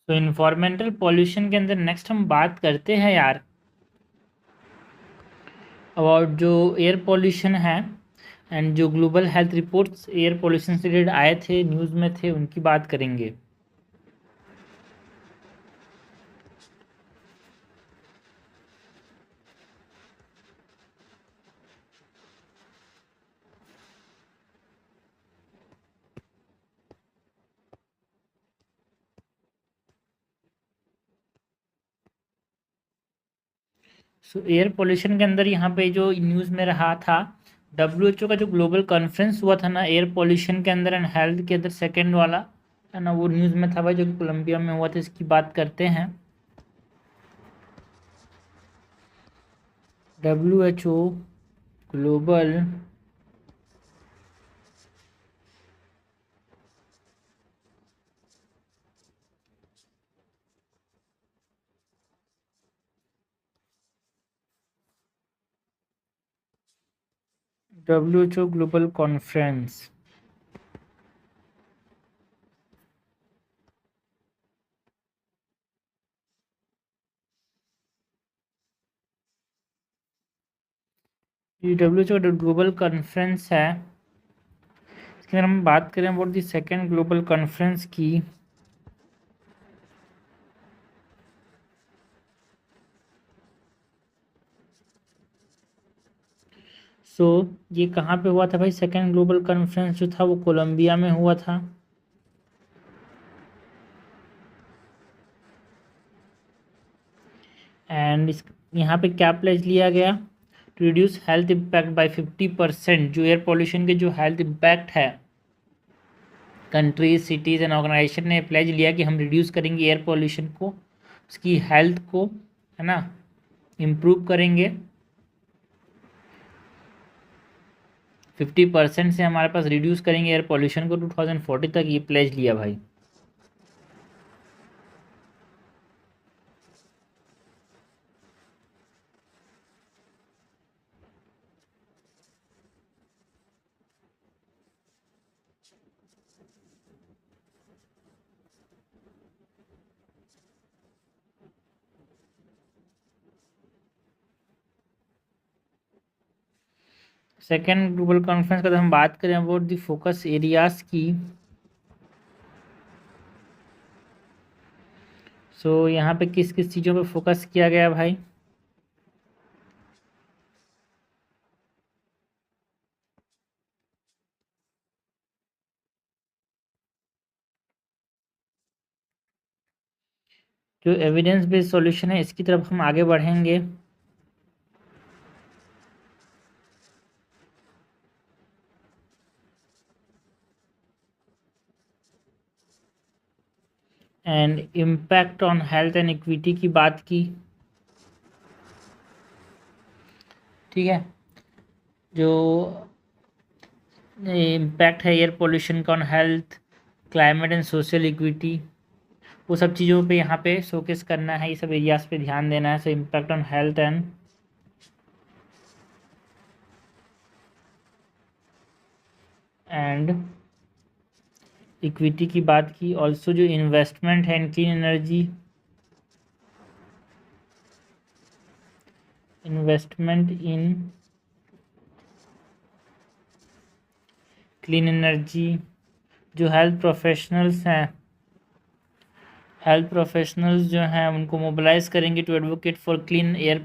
तो environmental pollution के अंदर नेक्स्ट हम बात करते हैं यार अबाउट जो एयर पॉल्यूशन है एंड जो global health reports air pollution से रिलेटेड आए थे न्यूज़ में थे उनकी बात करेंगे। सो एयर पोल्यूशन के अंदर यहाँ पे जो न्यूज़ में रहा था WHO का जो ग्लोबल कॉन्फ्रेंस हुआ था ना एयर पोल्यूशन के अंदर एंड हेल्थ के अंदर सेकेंड वाला है ना वो न्यूज़ में था भाई जो कि कोलंबिया में हुआ था। इसकी बात करते हैं। WHO global WHO global conference ये WHO का ग्लोबल कॉन्फ्रेंस है। इसके अंदर हम बात करें about the second global conference की सो ये कहाँ पे हुआ था भाई सेकेंड ग्लोबल कॉन्फ्रेंस जो था वो कोलंबिया में हुआ था। एंड इस यहाँ पे क्या प्लेज लिया गया to reduce health impact by 50%। जो एयर पोल्यूशन के जो हेल्थ इम्पैक्ट है कंट्रीज सिटीज़ एंड ऑर्गेनाइजेशन ने प्लेज लिया कि हम रिड्यूस करेंगे एयर पोल्यूशन को उसकी हेल्थ को है ना इम्प्रूव करेंगे 50% से हमारे पास रिड्यूस करेंगे एयर पोल्यूशन को 2040 तक। ये प्लेज लिया भाई। सेकेंड ग्लोबल कॉन्फ्रेंस का हम बात करें अबाउट दी फोकस एरियाज की सो यहाँ पे किस किस चीज़ों पे फोकस किया गया भाई। जो एविडेंस बेस्ड सॉल्यूशन है इसकी तरफ हम आगे बढ़ेंगे। And impact on health and equity की बात की। ठीक है जो इम्पैक्ट है एयर पोल्यूशन का on health climate and social equity वो सब चीज़ों पे यहाँ पे शोकेस करना है। ये सब एरियाज पे ध्यान देना है। So impact on health and equity की बात की। ऑल्सो जो इन्वेस्टमेंट है in clean energy investment in clean energy जो हेल्थ प्रोफेशनल्स जो हैं उनको मोबिलाइज करेंगे to advocate for clean air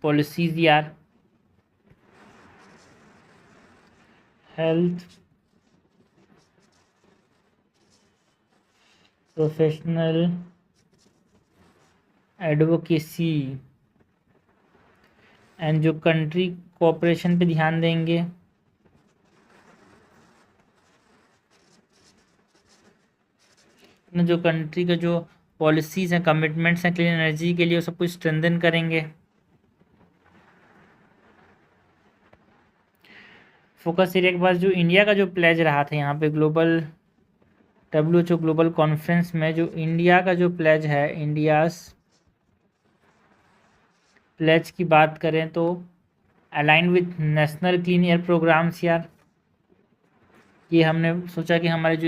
policies यार। हेल्थ प्रोफेशनल एडवोकेसी एंड जो कंट्री कोऑपरेशन पे ध्यान देंगे। जो कंट्री का जो पॉलिसीज़ हैं कमिटमेंट्स हैं क्लीन एनर्जी के लिए वो सब कुछ स्ट्रेंथन करेंगे। फोकस एरिया के बाद जो इंडिया का जो प्लेज रहा था यहाँ पे ग्लोबल WHO ग्लोबल कॉन्फ्रेंस में जो इंडिया का जो प्लेज है इंडियाज प्लेज की बात करें तो align with national clean air programmes यार। ये हमने सोचा कि हमारे जो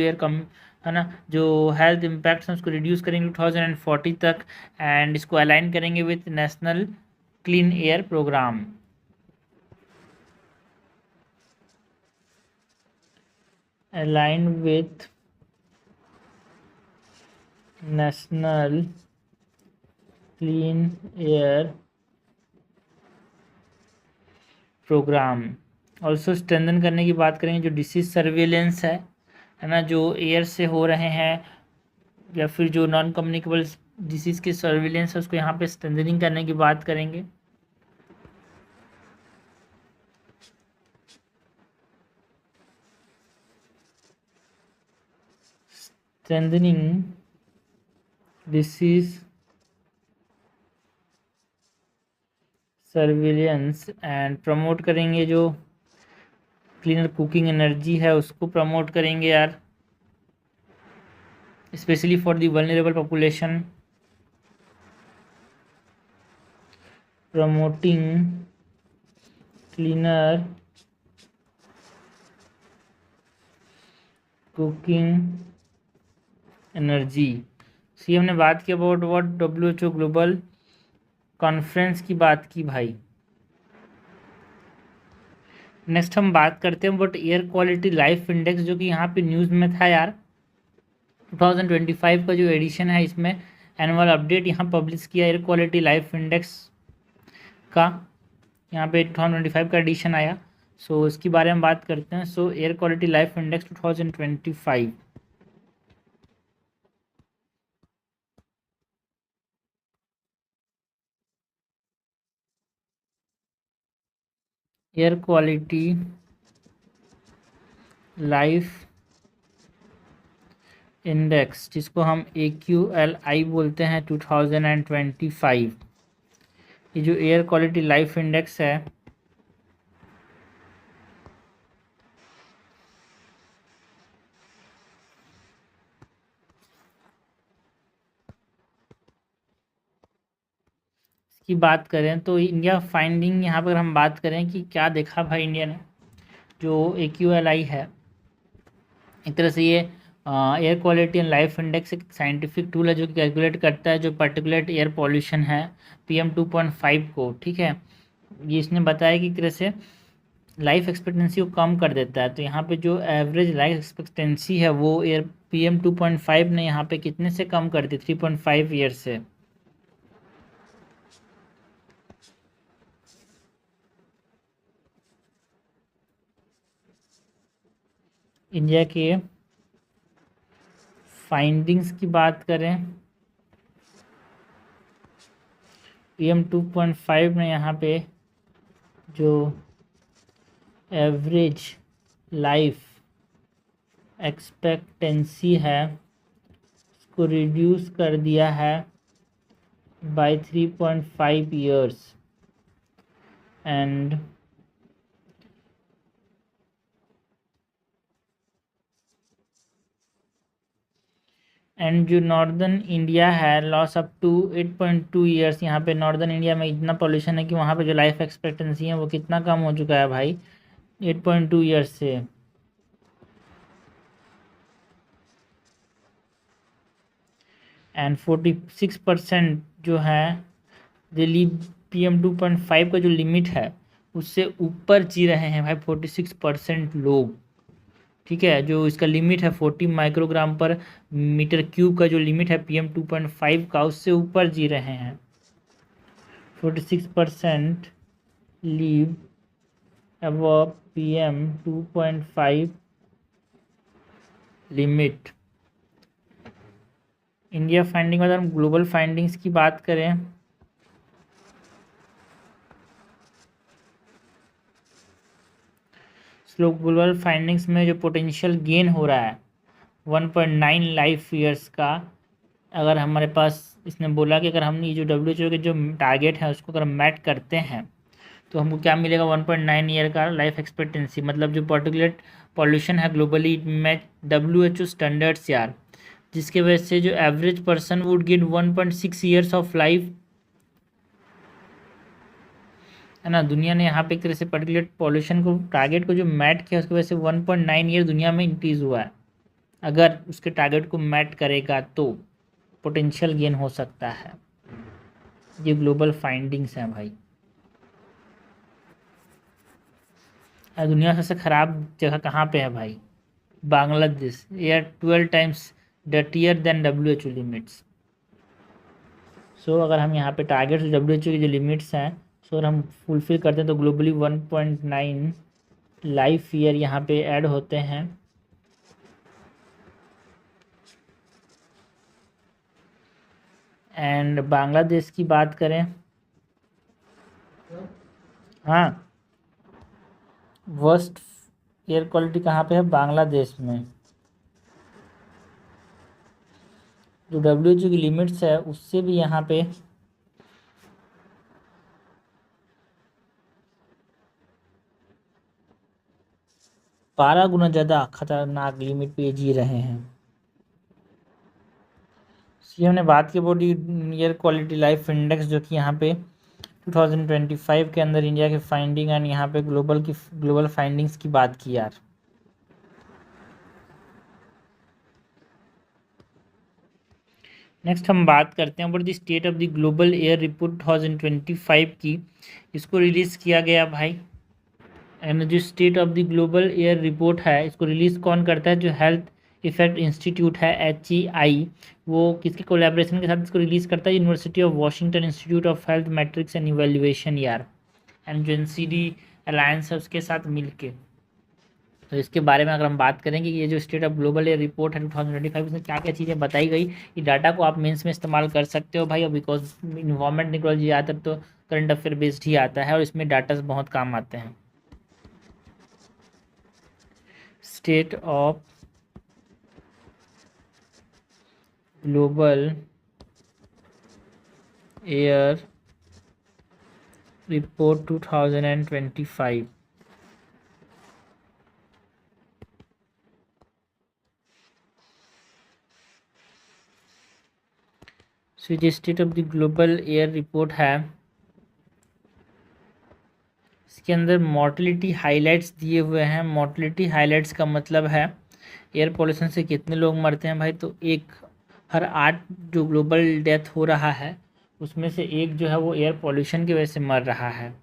है ना, जो हेल्थ इम्पैक्ट्स हैं उसको रिड्यूस करेंगे 2040 तक, एंड इसको अलाइन करेंगे with national clean air programme. Align with national clean air programme. Also strengthen करने की बात करेंगे, जो डिसीज सर्विलेंस है ना, जो एयर से हो रहे हैं या फिर जो नॉन कम्युनिकेबल डिसीज़ के सर्विलेंस है उसको यहाँ पे स्ट्रेंथनिंग करने की बात करेंगे। Strengthening disease surveillance and promote करेंगे जो क्लीनर कुकिंग एनर्जी है उसको प्रमोट करेंगे यार, specially for the vulnerable population. Promoting cleaner cooking energy. See हमने बात की about what WHO global conference की बात की भाई। नेक्स्ट हम बात करते हैं but air quality life index, जो कि यहाँ पे न्यूज़ में था यार। 2025 का जो एडिशन है इसमें एनुअल अपडेट यहाँ पब्लिश किया एयर क्वालिटी लाइफ इंडेक्स का, यहाँ पे 2025 का एडिशन आया। सो इसके बारे में बात करते हैं। सो air quality life index 2025। Air quality life index, जिसको हम AQLI बोलते हैं, 2025। ये जो एयर क्वालिटी लाइफ इंडेक्स है की बात करें तो इंडिया फाइंडिंग, यहाँ पर हम बात करें कि क्या देखा भाई इंडिया ने। जो AQLI है एक तरह से ये air quality and life index एक साइंटिफिक टूल है जो कि कैलकुलेट करता है जो पर्टिकुलेट एयर पॉल्यूशन है PM 2.5 को, ठीक है। ये इसने बताया कि एक तरह से लाइफ एक्सपेक्टेंसी को कम कर देता है। तो यहाँ पे जो एवरेज लाइफ एक्सपेक्टेंसी है वो एयर PM 2.5 ने यहाँ पे कितने से कम कर दी, 3.5 ईयर से। इंडिया के फाइंडिंग्स की बात करें, PM 2.5 ने यहाँ पे जो एवरेज लाइफ एक्सपेक्टेंसी है उसको रिड्यूस कर दिया है बाय 3.5 ईयर्स। एंड जो नॉर्दर्न इंडिया है लॉस अप टू 8.2 ईयर्स। यहाँ पे नॉर्दर्न इंडिया में इतना पॉल्यूशन है कि वहाँ पे जो लाइफ एक्सपेक्टेंसी है वो कितना कम हो चुका है भाई, 8.2 ईयर्स से। एंड 46% जो है दिल्ली PM 2.5 का जो लिमिट है उससे ऊपर जी रहे हैं भाई 46% लोग, ठीक है। जो इसका लिमिट है 40 माइक्रोग्राम पर मीटर क्यूब का जो लिमिट है PM 2.5 का उससे ऊपर जी रहे हैं। 46% leave above PM 2.5 limit. India finding में अगर हम ग्लोबल फाइंडिंग्स की बात करें, ग्लोबल फाइंडिंग्स में जो पोटेंशियल गेन हो रहा है 1.9 लाइफ ईयर्स का, अगर हमारे पास इसने बोला कि अगर हम ये जो WHO के जो टारगेट है उसको अगर हम मैट करते हैं तो हमको क्या मिलेगा, 1.9 ईयर का लाइफ एक्सपेक्टेंसी। मतलब जो पर्टिकुलेट पॉल्यूशन है ग्लोबली में WHO स्टैंडर्ड्स यार, जिसके वजह से जो average person would gain 1.6 years of life, है ना। दुनिया ने यहाँ पे एक तरह से पर्टिकुलेट पॉल्यूशन को टारगेट को जो मैट किया उसकी वजह से 1.9 ईयर दुनिया में इंक्रीज हुआ है अगर उसके टारगेट को मैट करेगा तो पोटेंशियल गेन हो सकता है। ये ग्लोबल फाइंडिंग्स हैं भाई। दुनिया में सबसे ख़राब जगह कहाँ पे है भाई? Bangladesh. Air 12 times dirtier than WHO limits. So अगर हम यहाँ पे टारगेट WHO की जो लिमिट्स हैं, सो अगर हम फुलफिल करते हैं तो ग्लोबली 1.9 लाइफ ईयर यहाँ पे ऐड होते हैं। एंड बांग्लादेश की बात करें, हाँ, वर्स्ट एयर क्वालिटी कहाँ पे है? बांग्लादेश में। जो WHO की लिमिट्स है उससे भी यहाँ पे 12 गुना ज़्यादा खतरनाक लिमिट पे जी रहे हैं। सीएम ने बात की about air quality life index, जो कि यहाँ पे 2025 के अंदर इंडिया के फाइंडिंग एंड यहाँ पे ग्लोबल फाइंडिंग्स की बात की यार। नेक्स्ट हम बात करते हैं about the state of the global air report 2025 की। इसको रिलीज़ किया गया भाई। एंड जो state of the global air report है, इसको रिलीज़ कौन करता है? जो हेल्थ इफेक्ट इंस्टीट्यूट है, HEI, वो किसके कोलैबोरेशन के साथ इसको रिलीज़ करता है? University of Washington institute of health matrix and evaluation यार, एंड जो NCD अलायंस है उसके साथ मिलके। तो इसके बारे में अगर हम बात करेंगे कि ये जो state of global air report है 2025, इसमें क्या क्या चीज़ें बताई गई, ये डाटा को आप मेंस में इस्तेमाल कर सकते हो भाई। और बिकॉज इन्वायरमेंट टेक्नोलॉजी ज़्यादातर तो करंट अफेयर बेस्ड ही आता है और इसमें डाटा बहुत काम आते हैं। State of global air report 2025। सो जो state of the global air report है, इसके अंदर मॉर्टेलिटी हाइलाइट्स दिए हुए हैं। मॉर्टेलिटी हाइलाइट्स का मतलब है एयर पोल्यूशन से कितने लोग मरते हैं भाई। तो हर 8 जो ग्लोबल डेथ हो रहा है उसमें से एक जो है वो एयर पोल्यूशन की वजह से मर रहा है।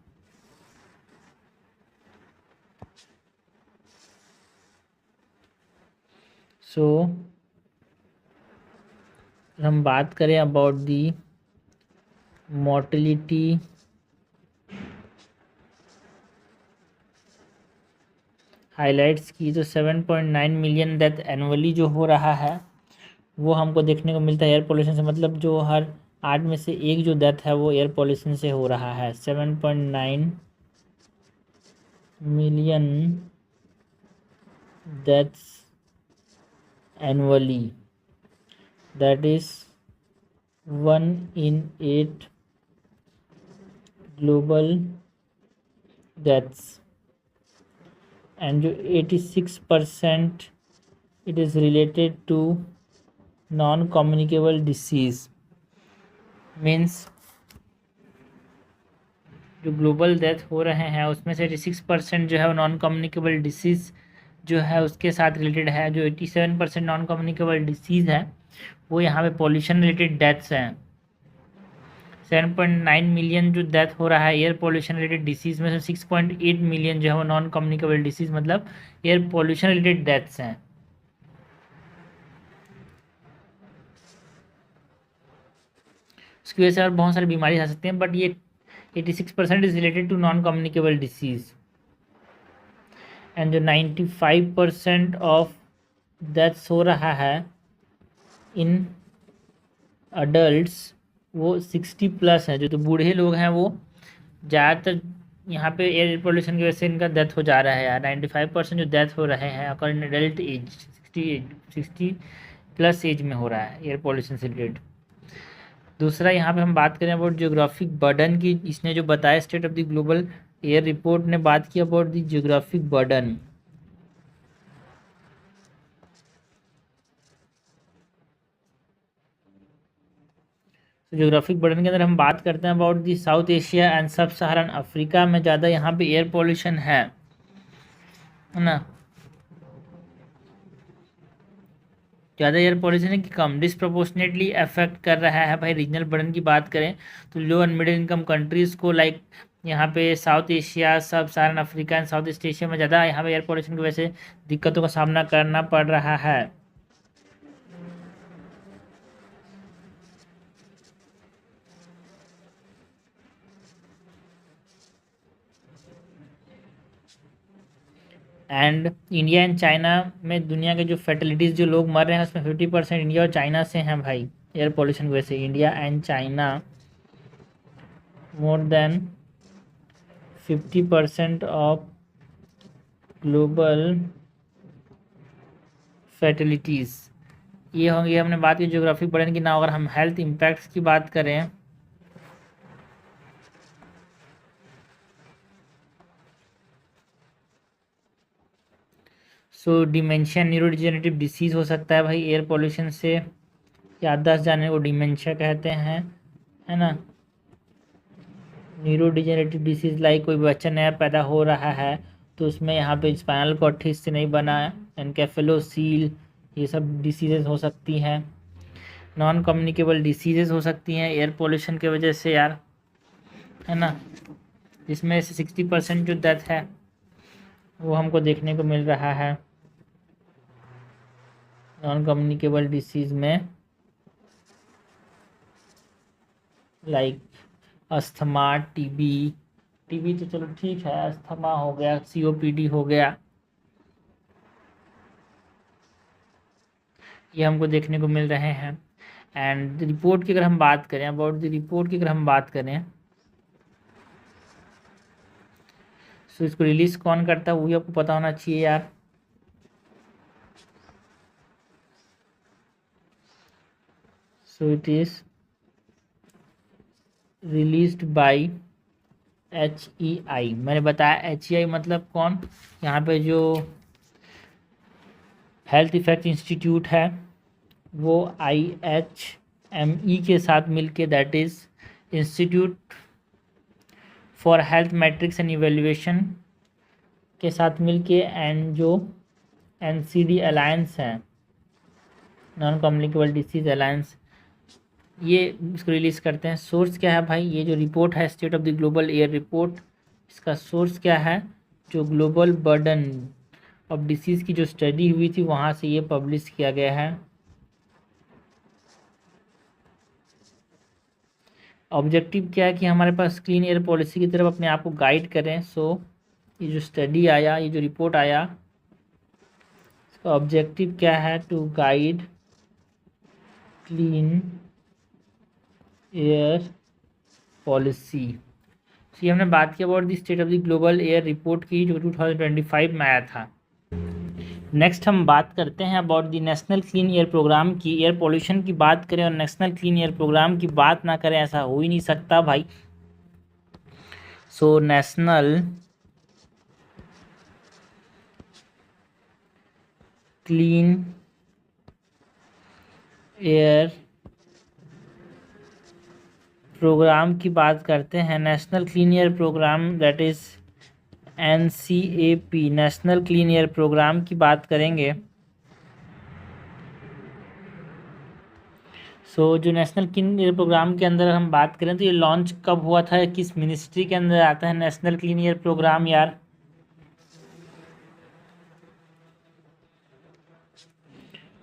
सो हम बात करें अबाउट दी मॉर्टेलिटी हाइलाइट्स की, तो 7.9 मिलियन डेथ एनुअली जो हो रहा है वो हमको देखने को मिलता है एयर पोल्यूशन से। मतलब जो हर 8 में से एक जो डेथ है वो एयर पोल्यूशन से हो रहा है। 7.9 million deaths annually, that is 1 in 8 global deaths. And जो 86% it is related to non communicable disease. Means जो ग्लोबल डेथ हो रहे हैं उसमें से 86% जो है वो नॉन कम्युनिकेबल डिसीज़ जो है उसके साथ रिलेटेड है। जो 87% नॉन कम्युनिकेबल डिसीज़ है वो यहाँ पे पॉल्यूशन रिलेटेड डेथ्स हैं। 7.9 मिलियन जो डेथ हो रहा है एयर पॉल्यूशन रिलेटेड डिसीज़ में से 6.8 मिलियन जो है वो नॉन कम्युनिकेबल डिसीज़ मतलब एयर पॉल्यूशन रिलेटेड डेथ्स हैं। उसकी वजह से और बहुत सारी बीमारी आ सकती हैं, बट ये 86% is related to non communicable disease. And जो 95% ऑफ डेथ्स हो रहा है इन अडल्ट्स वो 60 प्लस है। जो तो बूढ़े लोग हैं वो ज़्यादातर यहाँ पे एयर पोल्यूशन की वजह से इनका डेथ हो जा रहा है यार। 95% जो डेथ हो रहे हैं according adult age 60 plus age में हो रहा है एयर पोल्यूशन से रिलेटेड। दूसरा यहाँ पे हम बात करें अबाउट जियोग्राफिक बर्डन की। इसने जो बताया state of the global air report ने बात की about the geographic burden. Geographic burden के अंदर हम बात करते हैं about the south Asia and सब सहारन अफ्रीका में ज़्यादा यहाँ पे एयर पोल्यूशन है ना। ज़्यादा एयर पॉल्यूशन है कि कम, डिसप्रोपोर्शनेटली अफेक्ट कर रहा है भाई। रीजनल बर्डन की बात करें तो लो एंड मिडिल इनकम कंट्रीज़ को, लाइक यहाँ पे साउथ एशिया, सब Saran Africa and south east Asia में ज़्यादा यहाँ पे एयर पॉल्यूशन की वजह से दिक्कतों का सामना करना पड़ रहा है। एंड इंडिया एंड चाइना में दुनिया के जो फर्टिलिटीज़ जो लोग मर रहे हैं उसमें 50% इंडिया और चाइना से हैं भाई, एयर पॉल्यूशन की वजह से। India and China more than 50% of global fertilities. ये होंगे, हमने बात की ज्योग्राफिक बर्डन की ना। अगर हम हेल्थ इम्पैक्ट्स की बात करें सो डिमेंशिया न्यूरोडिजेनरेटिव डिसीज़ हो सकता है भाई एयर पॉल्यूशन से। याददाश्त जाने को डिमेंशिया कहते हैं, है ना। न्यूरोडिजेनरेटिव डिसीज़ लाइक कोई बच्चा नया पैदा हो रहा है तो उसमें यहाँ पे स्पाइनल कॉर्ड ठीक से नहीं बना, एनकेफेलोसील, ये सब डिसीजेज हो सकती हैं। नॉन कम्युनिकेबल डिसीजेज हो सकती हैं एयर पोल्यूशन की वजह से यार, है ना। जिसमें से 60% जो डेथ है वो हमको देखने को मिल रहा है नॉन कम्युनिकेबल डिसीज़ में, लाइक अस्थमा, टीबी। टीबी तो चलो ठीक है, अस्थमा हो गया, सीओपीडी हो गया, ये हमको देखने को मिल रहे हैं। एंड रिपोर्ट की अगर हम बात करें, अबाउट द रिपोर्ट की अगर हम बात करें सो इसको रिलीज़ कौन करता है वही आपको पता होना चाहिए यार। So it is released by HEI। मैंने बताया HEI मतलब कौन, यहाँ पे जो हेल्थ इफेक्ट इंस्टीट्यूट है वो IHME के साथ मिलके, that is institute for health matrix and evaluation के साथ मिलके, एंड जो NCD अलायंस है, नॉन कम्युनिकेबल डिसीज़ अलायंस, ये इसको रिलीज़ करते हैं। सोर्स क्या है भाई, ये जो रिपोर्ट है state of the global air report, इसका सोर्स क्या है, जो ग्लोबल बर्डन ऑफ डिसीज़ की जो स्टडी हुई थी वहाँ से ये पब्लिश किया गया है। ऑब्जेक्टिव क्या है कि हमारे पास क्लीन एयर पॉलिसी की तरफ अपने आप को गाइड करें। सो ये जो स्टडी आया, ये जो रिपोर्ट आया, इसका ऑब्जेक्टिव क्या है, to guide clean air policy. ये हमने बात की about the state of the global air report की, जो 2025 में आया था। नेक्स्ट हम बात करते हैं about the national clean air programme की। एयर पॉल्यूशन की बात करें और नेशनल क्लीन एयर प्रोग्राम की बात ना करें, ऐसा हो ही नहीं सकता भाई। So national clean air programme की बात करते हैं। National clean air programme that is NCAP, national clean air programme की बात करेंगे। सो जो नेशनल क्लीन एयर प्रोग्राम के अंदर हम बात करें तो ये लॉन्च कब हुआ था, किस मिनिस्ट्री के अंदर आता है नेशनल क्लीन एयर प्रोग्राम यार।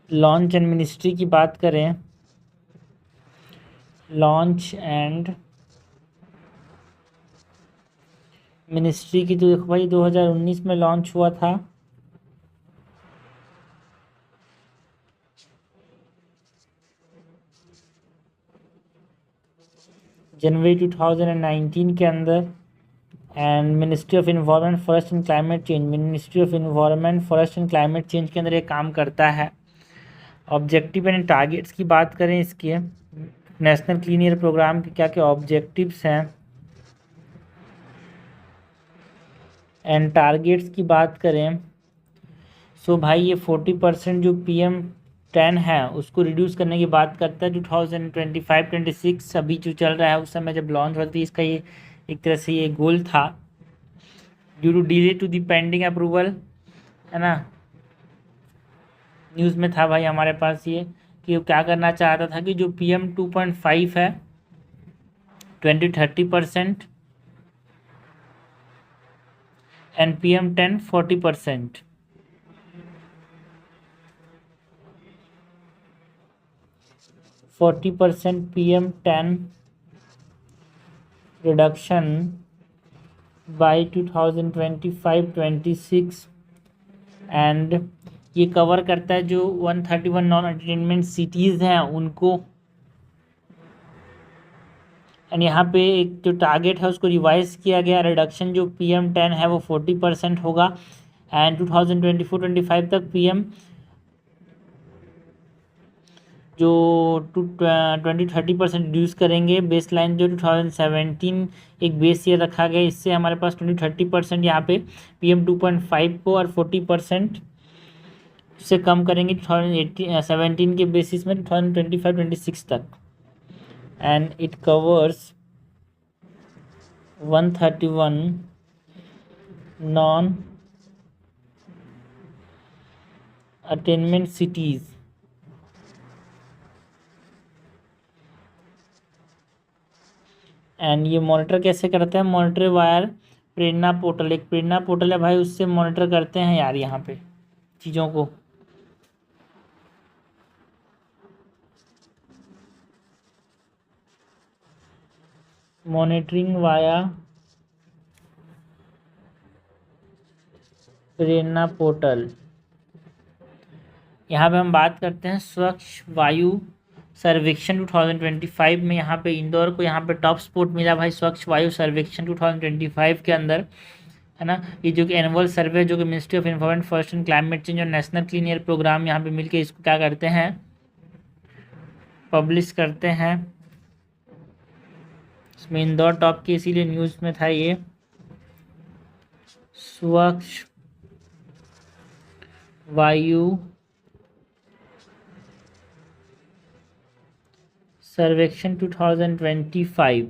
लॉन्च एंड मिनिस्ट्री की बात करें, लॉन्च एंड मिनिस्ट्री की तो देखो भाई 2019 में लॉन्च हुआ था। जनवरी 2019 के अंदर। And ministry of environment forest and climate change, ministry of environment forest and climate change के अंदर ये काम करता है। ऑब्जेक्टिव एंड टारगेट्स की बात करें इसके, नेशनल क्लीन एयर प्रोग्राम के क्या क्या ऑब्जेक्टिव्स हैं एंड टारगेट्स की बात करें, सो भाई ये 40% जो PM10 है उसको रिड्यूस करने की बात करता है। 2025-26 अभी जो चल रहा है, उस समय जब लॉन्च हुआ था इसका ये एक तरह से ये गोल था। Due to delay to the pending approval, है ना, न्यूज़ में था भाई हमारे पास ये, कि वो क्या करना चाहता था कि जो PM 2.5 है 20-30% and PM10 40%। 40% PM10 reduction by 2025-26 and ये कवर करता है जो 131 नॉन एंटरटेनमेंट सिटीज़ हैं उनको। एंड यहाँ पे एक जो टारगेट है उसको रिवाइज किया गया, रिडक्शन जो PM10 है वो 40% होगा एंड 2024-25 तक PM जो 20-30% रिड्यूस करेंगे। बेस लाइन जो 2017 एक बेस ईयर रखा गया, इससे हमारे पास 20-30% यहाँ पे PM 2.5 को और 40% से कम करेंगे 2017 के बेसिस में 2025-26 तक। And it covers 131 non attainment cities. And ये मॉनिटर कैसे करते हैं, मॉनिटर वायर प्रेरणा पोर्टल, एक प्रेरणा पोर्टल है भाई, उससे मॉनिटर करते हैं यार यहाँ पे चीज़ों को। मॉनिटरिंग वाया प्रेरणा पोर्टल। यहाँ पे हम बात करते हैं स्वच्छ वायु सर्वेक्षण 2025 में। यहाँ पे इंदौर को यहाँ पे टॉप स्पॉट मिला भाई स्वच्छ वायु सर्वेक्षण 2025 के अंदर, है ना। ये जो कि एनुअल सर्वे जो कि ministry of environment forest and climate change और नेशनल क्लीन एयर प्रोग्राम यहाँ पे मिलके इसको क्या करते हैं, पब्लिश करते हैं। इसमें इंदौर टॉप की इसीलिए न्यूज़ में था ये। स्वच्छ वायु सर्वेक्षण 2025।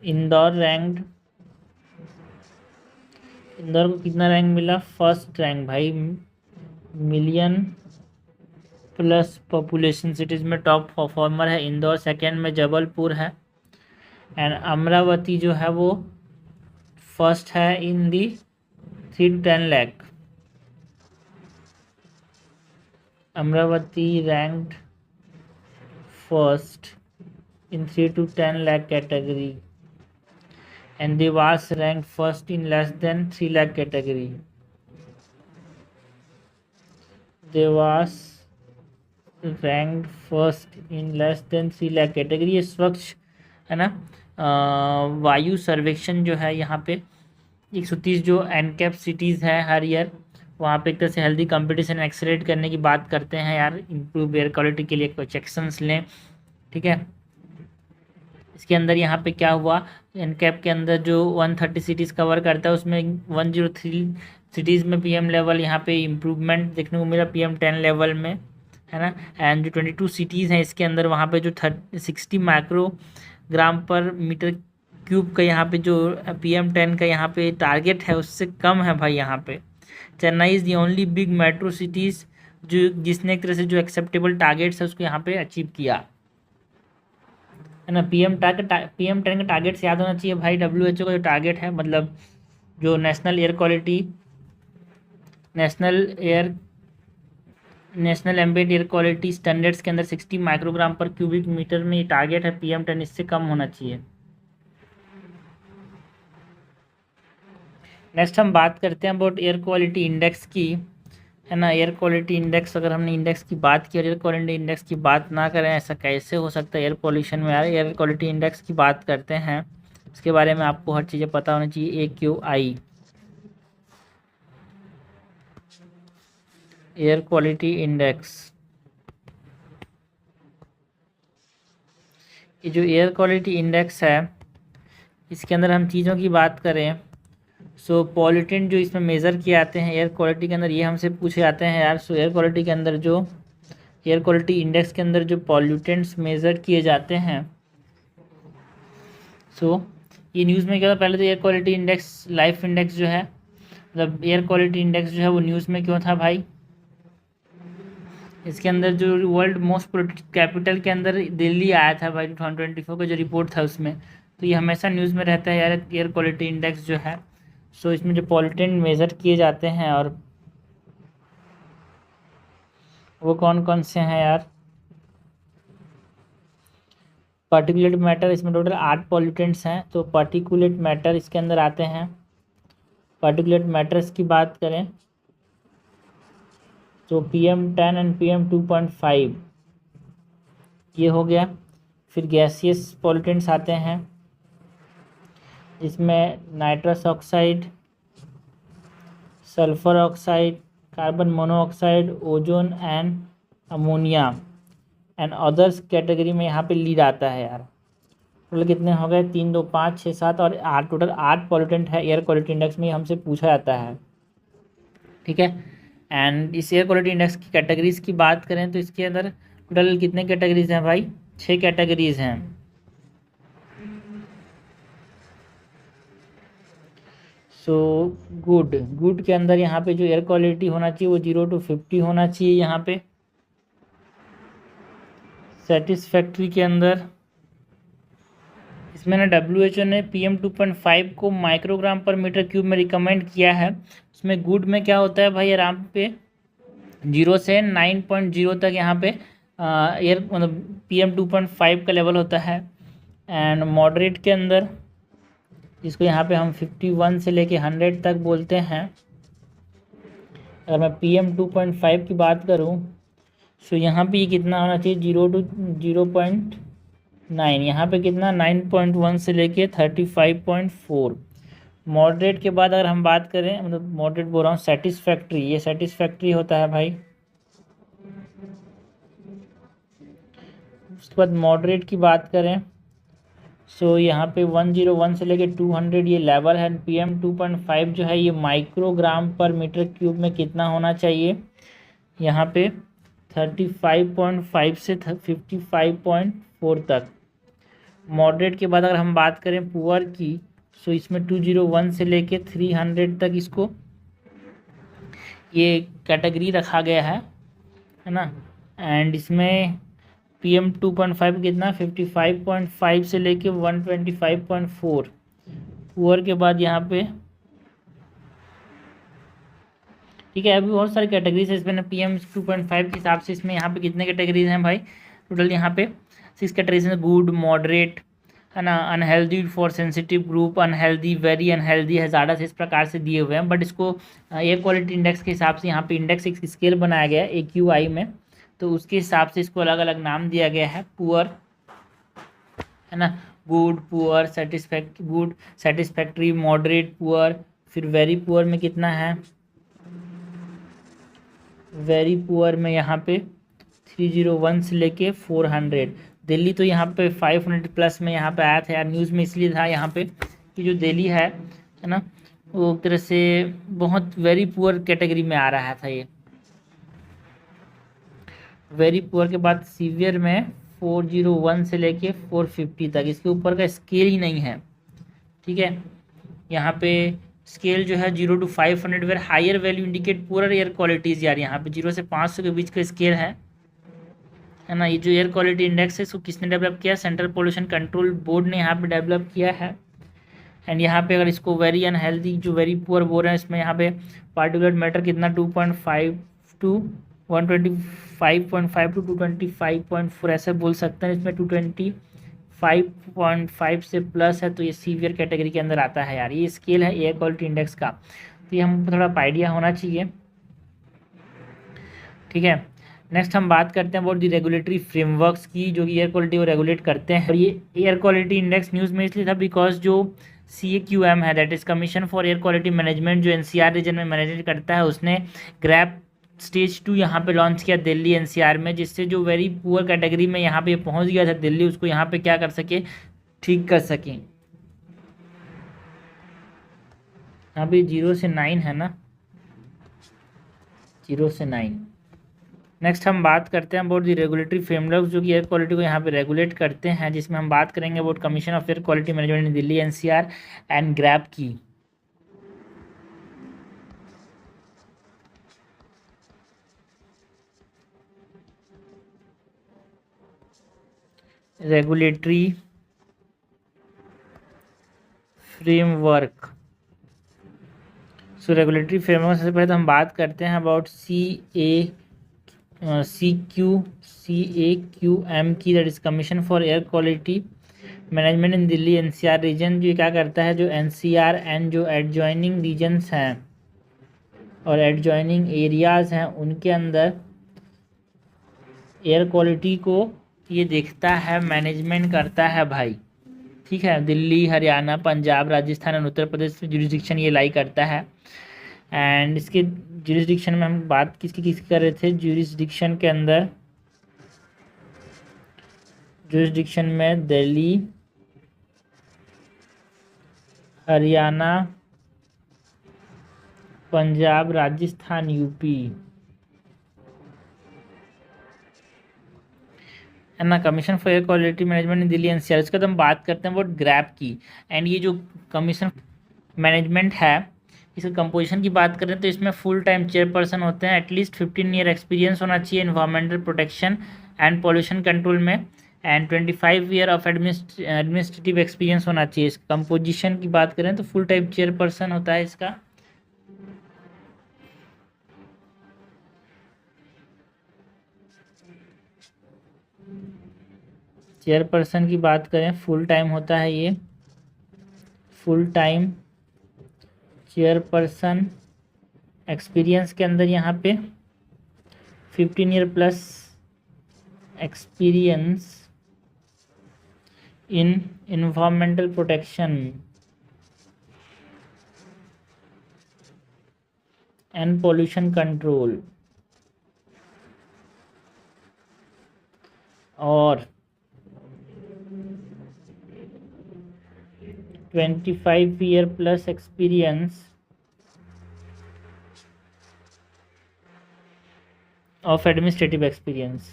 इंदौर रैंक्ड, इंदौर को कितना रैंक मिला, फर्स्ट रैंक भाई, मिलियन प्लस पॉपुलेशन सिटीज़ में टॉप परफॉर्मर है इंदौर। सेकंड में जबलपुर है एंड अमरावती जो है वो फर्स्ट है इन दी 3 to 10 lakh। Amravati ranked first in 3 to 10 lakh category and Devas ranked first in less than 3 lakh category। Devas ranked first in less than 3 lakh category। ये स्वच्छ है ना वायु सर्वेक्षण जो है यहाँ पे 130 जो एनकैप सिटीज़ है हर ईयर, वहाँ पे एक तरह से हेल्दी कंपटीशन एक्सेलरेट करने की बात करते हैं यार, इम्प्रूव एयर क्वालिटी के लिए कुछ एक्शंस लें, ठीक है। इसके अंदर यहाँ पे क्या हुआ, एनकैप के अंदर जो 130 सिटीज़ कवर करता है उसमें 103 सिटीज़ में PM लेवल यहाँ पे इम्प्रूवमेंट देखने को मिला PM10 लेवल में, है ना। एंड जो 22 सिटीज़ हैं इसके अंदर वहाँ पे जो 60 माइक्रोग्राम पर मीटर क्यूब का यहाँ पे जो PM10 का यहाँ पे टारगेट है उससे कम है भाई यहाँ पे। Chennai is the only big metro cities जो जिसने एक तरह से जो एक्सेप्टेबल टारगेट्स है उसको यहाँ पे अचीव किया, है ना। PM10 का टारगेट से याद होना चाहिए भाई, WHO का जो टारगेट है, मतलब जो national ambient air quality standards के अंदर 60 माइक्रोग्राम पर क्यूबिक मीटर में ये टारगेट है, PM10 इससे कम होना चाहिए। नेक्स्ट हम बात करते हैं अबाउट एयर क्वालिटी इंडेक्स की, है ना। एयर क्वालिटी इंडेक्स, अगर हमने इंडेक्स की बात की और एयर क्वालिटी इंडेक्स की बात ना करें, ऐसा कैसे हो सकता है। एयर पॉल्यूशन में यार एयर क्वालिटी इंडेक्स की बात करते हैं, इसके बारे में आपको हर चीज़ें पता होनी चाहिए। AQI एयर क्वालिटी इंडेक्स, ये जो एयर क्वालिटी इंडेक्स है इसके अंदर हम चीज़ों की बात करें, सो पॉल्यूटेंट जो इसमें मेज़र किए जाते हैं एयर क्वालिटी के अंदर, ये हमसे पूछे जाते हैं यार। सो एयर क्वालिटी के अंदर जो एयर क्वालिटी इंडेक्स के अंदर जो पॉल्यूटेंट्स मेज़र किए जाते हैं। सो ये न्यूज़ में क्या था, पहले तो air quality index life index जो है, मतलब एयर क्वालिटी इंडेक्स जो है वो न्यूज़ में क्यों था भाई, इसके अंदर जो वर्ल्ड मोस्ट पोल्यूटेड कैपिटल के अंदर दिल्ली आया था भाई 2024 का जो रिपोर्ट था उसमें। तो ये हमेशा न्यूज़ में रहता है यार एयर क्वालिटी इंडेक्स जो है। सो इसमें जो पॉल्यूटेंट मेज़र किए जाते हैं और वो कौन कौन से हैं यार, पार्टिकुलेट मैटर, इसमें टोटल 8 पॉल्यूटेंट्स हैं। तो पार्टिकुलेट मैटर इसके अंदर आते हैं। पार्टिकुलेट मैटर्स की बात करें तो PM10 एंड PM2.5 ये हो गया। फिर गैसियस पॉल्यूटेंट्स आते हैं जिसमें nitrous oxide, sulphur oxide, carbon monoxide, ozone and ammonia and others category में यहाँ पे लीड आता है यार। टोटल कितने हो गए, 3 2 5 6 7 और 8, टोटल 8 पॉल्यूटेंट है एयर क्वालिटी इंडेक्स में, हमसे पूछा जाता है। ठीक है। एंड इस एयर क्वालिटी इंडेक्स की कैटेगरीज की बात करें तो इसके अंदर टोटल कितने कैटेगरीज हैं भाई, 6 कैटेगरीज हैं। सो गुड के अंदर यहाँ पे जो एयर क्वालिटी होना चाहिए वो 0 to 50 होना चाहिए यहाँ पे। सेटिस्फैक्ट्री के अंदर इसमें ना WHO ने PM2.5 को माइक्रोग्राम पर मीटर क्यूब में रिकमेंड किया है। उसमें गुड में क्या होता है भाई, आराम पे 0 से 9.0 तक यहाँ पे एयर मतलब PM2.5 का लेवल होता है। एंड मॉडरेट के अंदर जिसको यहाँ पे हम 51 से लेके 100 तक बोलते हैं। अगर मैं PM2.5 की बात करूँ तो यहाँ पे ये कितना होना चाहिए, 0 to 0.9, यहाँ पे कितना 9.1 से लेके 35.4। मॉडरेट के बाद अगर हम बात करें, मतलब मॉडरेट बोल रहा हूँ, सेटिस्फैक्ट्री, ये सेटिस्फैक्ट्री होता है भाई। उसके बाद मॉडरेट की बात करें सो यहाँ पे 101 से लेके 200 ये लेवल है। PM2.5 जो है ये माइक्रोग्राम पर मीटर क्यूब में कितना होना चाहिए, यहाँ पे 35.5 से 55.4 तक। मॉडरेट के बाद अगर हम बात करें पुअर की सो इसमें 201 से लेके 300 तक इसको ये कैटेगरी रखा गया है ना। एंड इसमें PM2.5 कितना 55.5 से लेके 125.4। पुअर के बाद यहाँ पे ठीक है, अभी बहुत सारी कैटेगरीज है इसमें PM2.5 के हिसाब से। इसमें यहाँ पे कितने कैटेगरीज हैं भाई, टोटल यहाँ पे 6 कैटेगरीज हैं। गुड, मॉडरेट है ना, unhealthy for sensitive group, unhealthy, very unhealthy, hazards, इस प्रकार से दिए हुए हैं। बट इसको एयर क्वालिटी इंडेक्स के हिसाब से यहाँ पे इंडेक्स एक स्केल बनाया गया है AQI में, तो उसके हिसाब से इसको अलग अलग नाम दिया गया है। पुअर है ना, good, poor, good, satisfactory, moderate, poor. फिर वेरी पुअर में कितना है, वेरी पुअर में यहाँ पे 301 से लेके 400। दिल्ली तो यहाँ पे 500 प्लस में यहाँ पे आया था यार, न्यूज़ में इसलिए था यहाँ पे कि जो दिल्ली है ना, वो एक तरह से बहुत वेरी पुअर कैटेगरी में आ रहा था ये। वेरी पुअर के बाद सीवियर में 401 से लेके 450 तक, इसके ऊपर का स्केल ही नहीं है। ठीक है, यहाँ पे स्केल जो है 0 to 500 where higher value indicate poor air qualities यार। यहाँ पे 0 से 500 के बीच का स्केल है ना। ये जो एयर क्वालिटी इंडेक्स है इसको किसने डेवलप किया, सेंट्रल पोल्यूशन कंट्रोल बोर्ड ने यहाँ पे डेवलप किया है। एंड यहाँ पे अगर इसको वेरी अनहेल्दी जो वेरी पुअर बोल रहे हैं, इसमें यहाँ पे पार्टिकुलेट मैटर कितना 2.5 to 125.5 to 225.4 ऐसे बोल सकते हैं। इसमें 225.5 से प्लस है तो ये सीवियर कैटेगरी के अंदर आता है यार। ये स्केल है एयर क्वालिटी इंडेक्स का, तो ये हमको थोड़ा आइडिया होना चाहिए। ठीक है, नेक्स्ट हम बात करते हैं अबाउट दी रेगुलेटरी फ्रेमवर्क्स की, जो कि एयर क्वालिटी को रेगुलेट करते हैं। और ये एयर क्वालिटी इंडेक्स न्यूज़ में इसलिए था बिकॉज जो CAQM है, that is commission for air quality management, जो NCR रीजन में मैनेज करता है, उसने ग्रैप स्टेज 2 यहाँ पे लॉन्च किया दिल्ली NCR में, जिससे जो वेरी पुअर कैटेगरी में यहाँ पे पहुँच गया था दिल्ली, उसको यहाँ पे क्या कर सके, ठीक कर सकें। यहाँ पे 0 से 9 है ना, 0 से 9 नेक्स्ट हम बात करते हैं अबाउट द रेगुलेटरी फ्रेमवर्क जो कि एयर क्वालिटी को यहाँ पे रेगुलेट करते हैं, जिसमें हम बात करेंगे about commission of air quality management in Delhi NCR and GRAP की। Regulatory framework. So regulatory framework सबसे पहले तो हम बात करते हैं अबाउट CAQM की, that is commission for air quality management in Delhi NCR region. जो क्या करता है, जो एनसीआर एंड जो एडजॉइनिंग रीजन्स हैं और एडजॉइनिंग एरियाज़ हैं उनके अंदर एयर क्वालिटी को ये देखता है, मैनेजमेंट करता है भाई। ठीक है, दिल्ली, हरियाणा, पंजाब, राजस्थान और उत्तर प्रदेश में जुरिस्डिक्शन ये लाई करता है। एंड इसके जुरिस्डिक्शन में हम बात किसकी कर रहे थे, जुरिस्डिक्शन के अंदर, जुरिस्डिक्शन में दिल्ली, हरियाणा, पंजाब, राजस्थान, यूपी है ना। Commission for air quality management in Delhi NCR, इसका तो हम बात करते हैं वो ग्रैप की। एंड ये जो कमीशन मैनेजमेंट है, इसके कंपोजिशन की बात करें तो इसमें फुल टाइम चेयरपर्सन होते हैं, एटलीस्ट 15 ईयर एक्सपीरियंस होना चाहिए environmental protection and pollution control में, and 25 year of administrative experience होना चाहिए। इस कंपोजिशन की बात करें तो फुल टाइम चेयरपर्सन होता है इसका। चेयरपर्सन की बात करें फुल टाइम होता है ये, फुल टाइम चेयरपर्सन। एक्सपीरियंस के अंदर यहाँ पे 15 year plus experience in environmental protection and pollution control, और 25 year plus experience of administrative experience.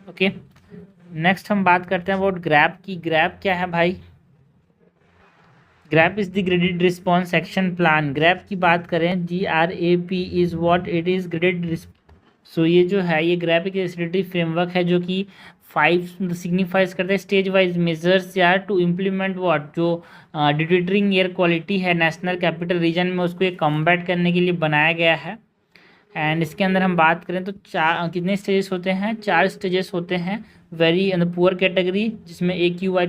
Okay, next हम बात करते हैं अबाउट ग्रैप की। ग्रैप क्या है भाई, GRAP is the graded response action plan. GRAP की बात करें, GRAP is what it is, graded. So ये जो है, ये ग्रैप एक रेगुलेटरी फ्रेमवर्क है जो कि 5 सिग्निफाइज करता है स्टेज वाइज मेजर्स यार टू इम्प्लीमेंट व्हाट, जो डिटेक्टिंग एयर क्वालिटी है नेशनल कैपिटल रीजन में, उसको एक कॉम्बैट करने के लिए बनाया गया है। एंड इसके अंदर हम बात करें तो कितने स्टेजेस होते हैं, 4 स्टेजेस होते हैं। वेरी पुअर कैटेगरी जिसमें AQI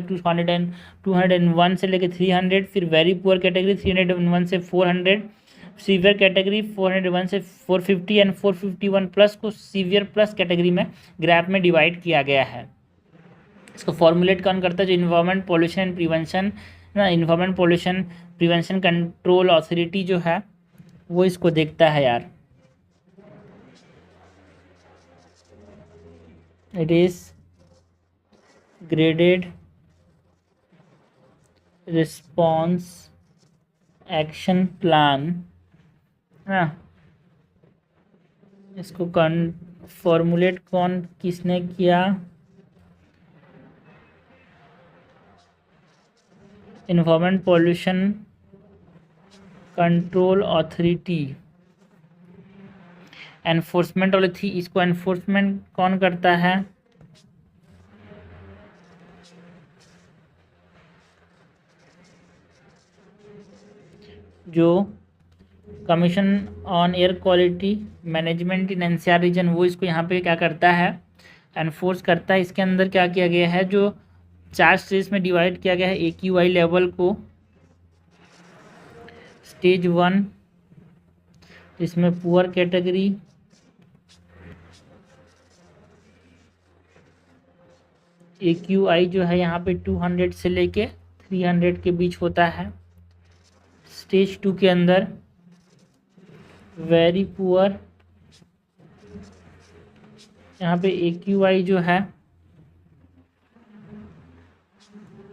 201 से लेकर 300, फिर वेरी पुअर कैटेगरी 301 से 400, सीवियर कैटेगरी 401 से 450 एंड 451 प्लस को सीवियर प्लस कैटेगरी में ग्रैप में डिवाइड किया गया है। इसको फॉर्मुलेट कौन करता है, जो इन्वायरमेंट पॉल्यूशन एंड प्रिवेंशन ना, environment pollution prevention control authority जो है वो इसको देखता है यार। It is graded response action plan है। इसको फॉर्मुलेट कौन किसने किया, environment pollution control authority. Enforcement वाली थी, इसको एनफोर्समेंट कौन करता है, जो commission on air quality management in NCR region, वो इसको यहाँ पे क्या करता है, एनफोर्स करता है। इसके अंदर क्या किया गया है, जो 4 स्टेज में डिवाइड किया गया है AQI लेवल को। स्टेज 1 इसमें पुअर कैटेगरी, AQI जो है यहाँ पे 200 से लेके 300 के बीच होता है। स्टेज 2 के अंदर वेरी पुअर, यहाँ पे AQI जो है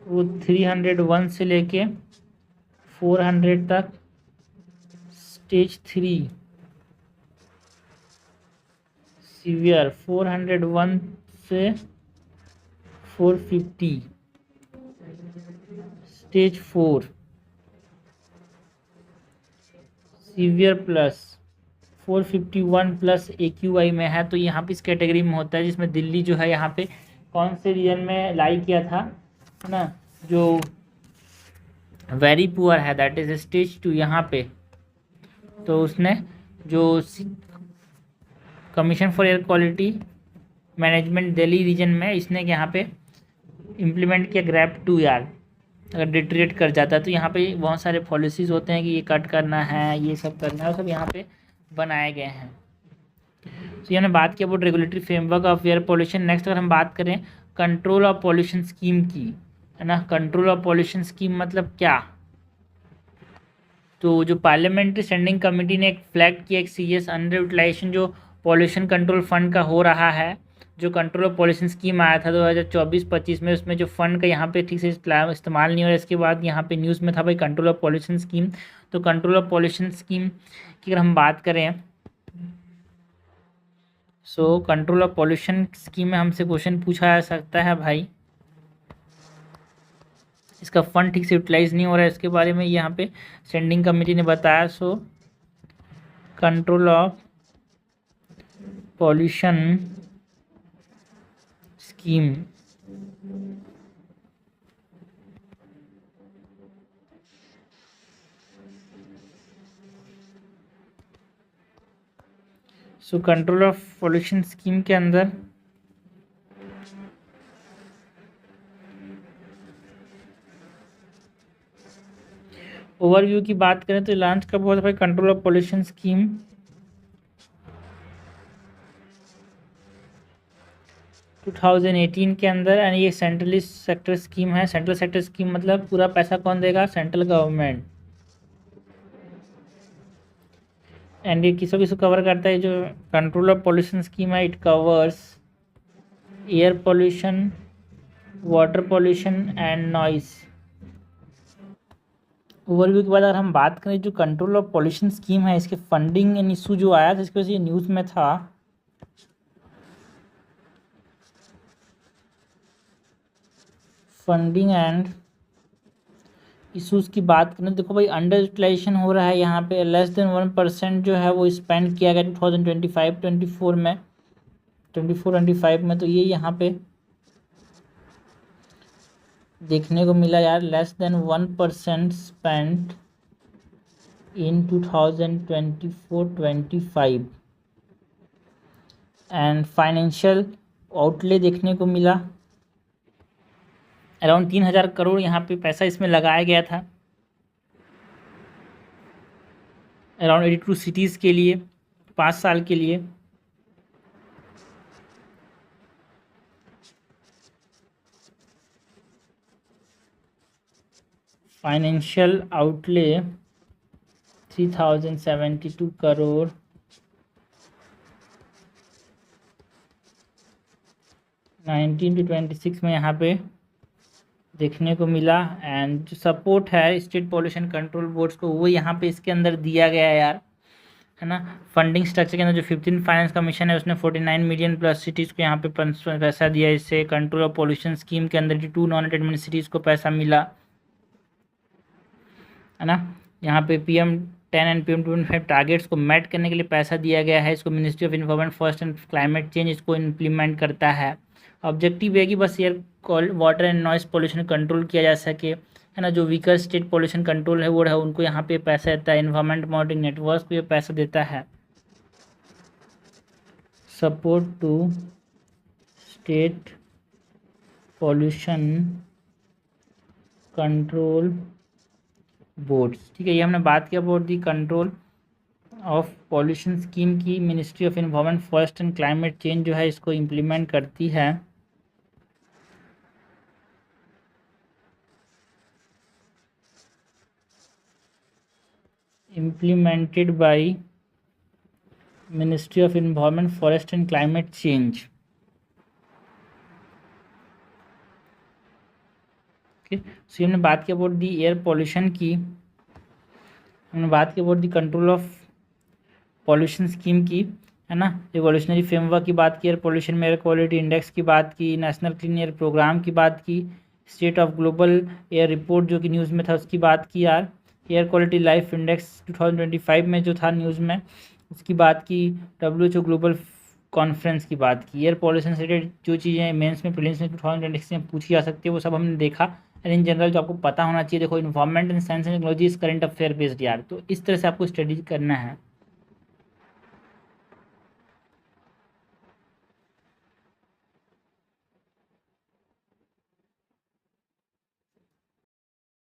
वो 301 से लेके 400 तक स्टेज 3 सीवियर, 401 से 450 stage 4 severe plus 451 plus AQI में है। तो यहाँ पे इस कैटेगरी में होता है, जिसमें दिल्ली जो है यहाँ पे कौन से रीजन में लाई किया था, है ना, जो वेरी पुअर है, दैट इज स्टेज 2 यहाँ पे। तो उसने जो commission for air quality management Delhi region में इसने यहाँ पे इम्प्लीमेंट किया ग्रैप 2 यार। अगर डिटेरिएट कर जाता है तो यहाँ पे बहुत सारे पॉलिसीज़ होते हैं कि ये कट करना है, ये सब करना है, वो सब यहाँ पे बनाए गए हैं। तो ये हमने बात किया about regulatory framework of air pollution. Next अगर हम बात करें कंट्रोल ऑफ पॉल्यूशन स्कीम की, है ना, कंट्रोल ऑफ पॉल्यूशन स्कीम मतलब क्या। तो जो पार्लियामेंट्री स्टैंडिंग कमेटी ने एक फ्लैग किया एक सीरियस अंडर यूटिलाइजेशन जो पॉल्यूशन कंट्रोल फंड का हो रहा है। जो कंट्रोल ऑफ पॉल्यूशन स्कीम आया था 2024-25 में, उसमें जो फंड का यहाँ पे ठीक से इस्तेमाल नहीं हो रहा है। इसके बाद यहाँ पे न्यूज़ में था भाई कंट्रोल ऑफ पॉल्यूशन स्कीम। तो कंट्रोल ऑफ पॉल्यूशन स्कीम की अगर हम बात करें, so control of pollution scheme में हमसे क्वेश्चन पूछा जा सकता है भाई, इसका फंड ठीक से यूटिलाइज नहीं हो रहा है, इसके बारे में यहाँ पे स्टैंडिंग कमेटी ने बताया। So control of pollution scheme so control of pollution scheme के अंदर ओवरव्यू की बात करें तो लॉन्च कब हुआ था भाई कंट्रोल ऑफ पॉल्यूशन स्कीम 2018 के अंदर। एंड ये सेंट्रल सेक्टर स्कीम है। सेंट्रल सेक्टर स्कीम मतलब पूरा पैसा कौन देगा, सेंट्रल गवर्नमेंट। एंड ये किसको किसको कवर करता है, जो कंट्रोल ऑफ पॉल्यूशन स्कीम है, it covers air pollution, water pollution and noise. Overview के बाद अगर हम बात करें जो कंट्रोल ऑफ पॉल्यूशन स्कीम है, इसके फंडिंग एंड इशू जो आया था, इसकी वजह से ये न्यूज़ में था। फंडिंग एंड इशूज़ की बात करें, देखो भाई अंडर यूटिलाइजेशन हो रहा है यहाँ पे। लेस देन 1% जो है वो स्पेंड किया गया 2025-24 में, 24-25 में। तो ये यहाँ पे देखने को मिला यार, less than 1% spend in 2024-25 and financial outlay देखने को मिला अराउंड 3000 करोड़ यहाँ पे पैसा इसमें लगाया गया था अराउंड 82 सिटीज़ के लिए 5 साल के लिए। फाइनेंशियल आउटले 3072 करोड़ 19 to 26 में यहाँ पे देखने को मिला। एंड जो सपोर्ट है स्टेट पॉल्यूशन कंट्रोल बोर्ड्स को, वो यहाँ पे इसके अंदर दिया गया है यार, है ना। फंडिंग स्ट्रक्चर के अंदर जो 15 फाइनेंस कमीशन है उसने 49 मिलियन प्लस सिटीज़ को यहाँ पे पैसा दिया। इससे कंट्रोल ऑफ पॉल्यूशन स्कीम के अंदर जो 2 नॉन अटेनमेंट सिटीज़ को पैसा मिला, है ना। यहाँ पे PM10 एंड PM25 टारगेट्स को मेट करने के लिए पैसा दिया गया है। इसको ministry of environment forest and climate change इसको इम्प्लीमेंट करता है। ऑब्जेक्टिव है कि बस air water and noise pollution control किया जा सके, है ना। जो वीकर स्टेट पोल्यूशन कंट्रोल है वो है, उनको यहाँ पे पैसा देता है। इन्वायरमेंट मॉनिटरिंग नेटवर्क को ये पैसा देता है। Support to state pollution control boards, ठीक है। ये हमने बात किया about the control of pollution scheme की। Ministry of environment forest and climate change जो है इसको इम्प्लीमेंट करती है। Implemented by ministry of environment forest and climate change. Okay, so हमने बात की अबाउट दी एयर पॉल्यूशन की, हमने बात की about the control of pollution scheme की, है ना, एवोल्यूशनरी फ्रेमवर्क की बात की, एयर पॉल्यूशन में एयर क्वालिटी इंडेक्स की बात की, नेशनल क्लीन एयर प्रोग्राम की बात की, state of global air report जो कि न्यूज़ में था उसकी बात की यार, एयर क्वालिटी लाइफ इंडेक्स 2025 में जो था न्यूज़ में उसकी बात की, WHO ग्लोबल कॉन्फ्रेंस की बात की, एयर पॉल्यूशन से रिलेटेड जो चीज़ें मेंस में प्रीलिम्स में 2026 में पूछी जा सकती है वो सब हमने देखा। एंड इन जनरल जो आपको पता होना चाहिए, देखो environment and science and technology is current affair based यार, तो इस तरह से आपको स्टडी करना है।